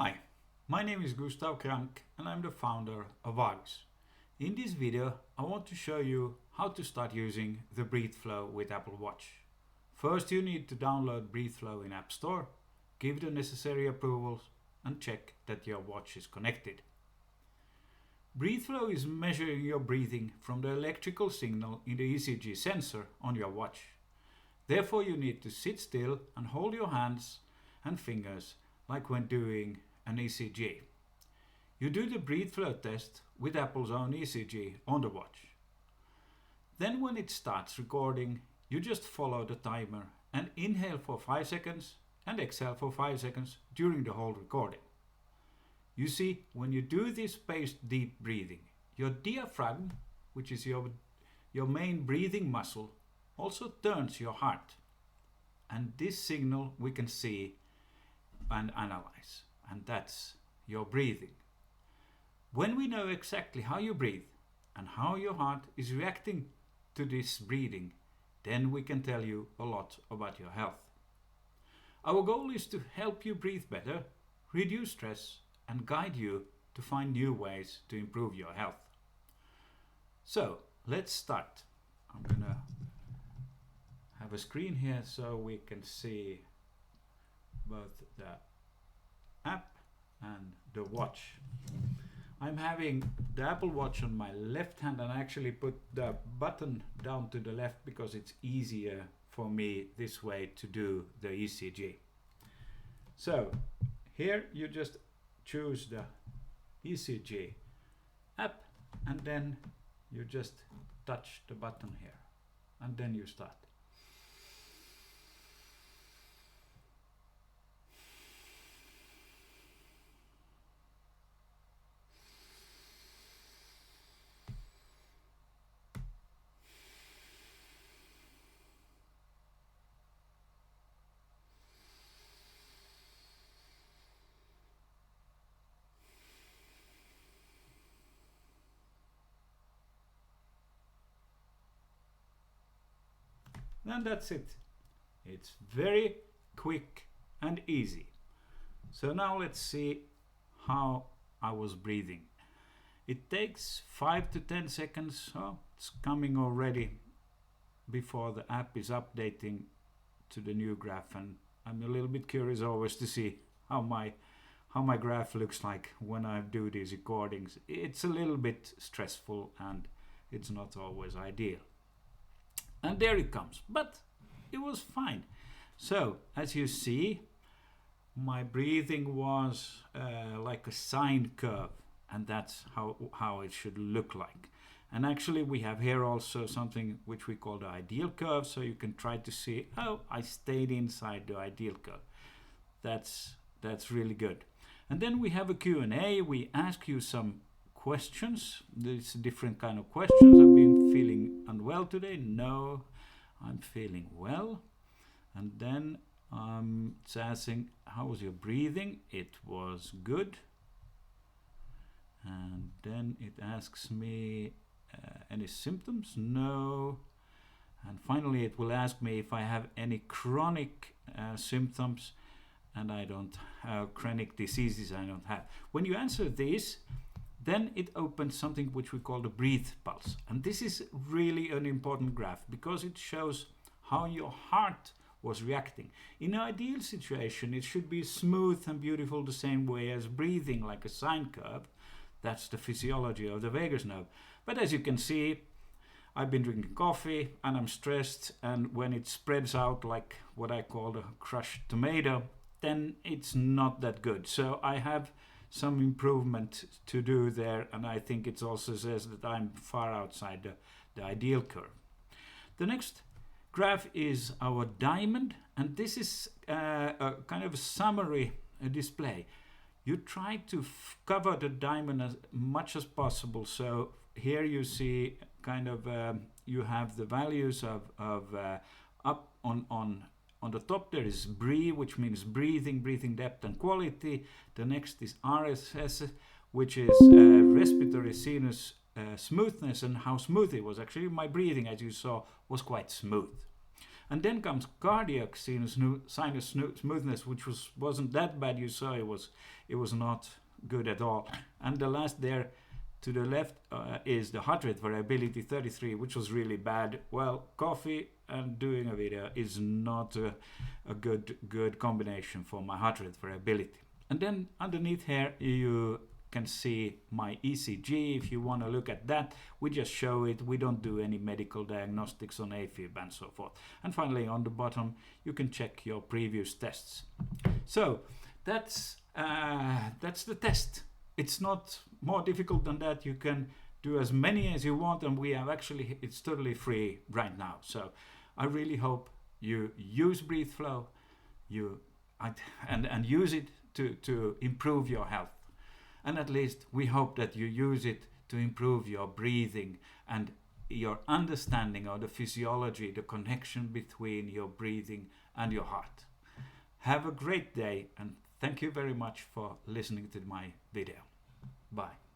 Hi, my name is Gustaf Kranck and I'm the founder of Argus. In this video I want to show you how to start using the Breathe Flow with Apple Watch. First you need to download Breathe Flow in App Store, give the necessary approvals and check that your watch is connected. Breathe Flow is measuring your breathing from the electrical signal in the ECG sensor on your watch. Therefore you need to sit still and hold your hands and fingers like when doing an ECG. You do the Breathe Flow test with Apple's own ECG on the watch. Then when it starts recording, you just follow the timer and inhale for 5 seconds and exhale for 5 seconds during the whole recording. You see, when you do this spaced deep breathing, your diaphragm, which is your main breathing muscle, also turns your heart. And this signal we can see and analyze, and that's your breathing. When we know exactly how you breathe and how your heart is reacting to this breathing, then we can tell you a lot about your health. Our goal is to help you breathe better, reduce stress, and guide you to find new ways to improve your health. So let's start. I'm gonna have a screen here so we can see both the app and the watch. I'm having the Apple Watch on my left hand and I actually put the button down to the left because it's easier for me this way to do the ECG. So here you just choose the ECG app and then you just touch the button here and then you start. And that's it. It's very quick and easy. So now let's see how I was breathing. It takes 5 to 10 seconds. Oh, it's coming already before the app is updating to the new graph, and I'm a little bit curious always to see how my graph looks like when I do these recordings. It's a little bit stressful and it's not always ideal. And there it comes, but it was fine. So as you see, my breathing was like a sine curve, and that's how it should look like. And actually we have here also something which we call the ideal curve, so you can try to see how I stayed inside the ideal curve. That's really good. And then we have a Q&A. We ask you some questions. There's different kind of questions. I've been feeling unwell today. No, I'm feeling well. And then it's asking, how was your breathing? It was good. And then it asks me, any symptoms? No. And finally it will ask me if I have any chronic symptoms, and I don't have chronic diseases. I don't have. When you answer this, then it opens something which we call the breathe pulse. And this is really an important graph because it shows how your heart was reacting. In an ideal situation, it should be smooth and beautiful the same way as breathing, like a sine curve. That's the physiology of the vagus nerve. But as you can see, I've been drinking coffee and I'm stressed, and when it spreads out like what I call the crushed tomato, then it's not that good. So I have some improvement to do there, and I think it also says that I'm far outside the ideal curve. The next graph is our diamond, and this is a kind of a summary display. You try to cover the diamond as much as possible. So here you see kind of you have the values of up on the top there is BRE, which means breathing depth and quality. The next is RSS, which is respiratory sinus smoothness and how smooth it was. Actually, my breathing, as you saw, was quite smooth. And then comes cardiac sinus smoothness, which wasn't that bad. You saw it was not good at all. And the last there to the left is the heart rate variability 33, which was really bad. Well, coffee and doing a video is not a good combination for my heart rate variability. And then underneath here you can see my ECG. If you want to look at that, we just show it. We don't do any medical diagnostics on AFib and so forth. And finally on the bottom you can check your previous tests. So that's the test. It's not more difficult than that. You can do as many as you want, and it's totally free right now. So I really hope you use BreatheFlow and use it to improve your health. And at least we hope that you use it to improve your breathing and your understanding of the physiology, the connection between your breathing and your heart. Have a great day, and thank you very much for listening to my video. Bye.